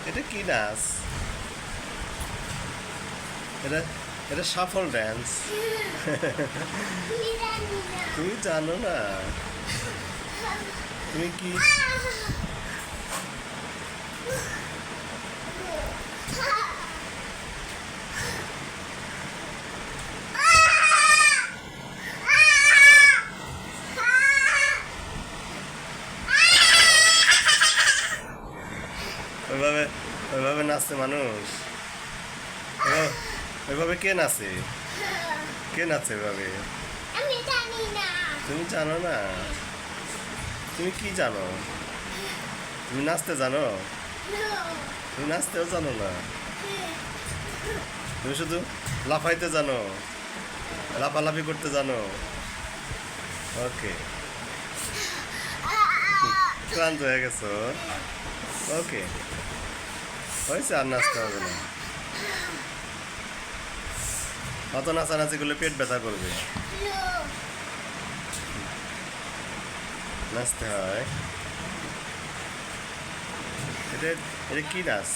এটা কি নাচ? এটা এটা শাফল ড্যান্স। তুমি জানো না? তুমি কি ওইভাবে ওইভাবে নাচে মানুষ? ওইভাবে কে নাচে? কে নাচে ওইভাবে? আমি জানি না। তুমি জানো না? তুমি কি জানো? তুমি নাচতে জানো? তুমি নাচতেও জানো না? তুমি শুধু লাফাইতে জানো, লাফালাফি করতে জানো। ওকে, ক্লান্ত হয়ে গেছো? ওকে, হয়েছে, আর নাচতে হবে না। অত নাচানাচি করলে পেট ব্যথা করবে। নাচতে হয়। এটা এটা কি নাচ?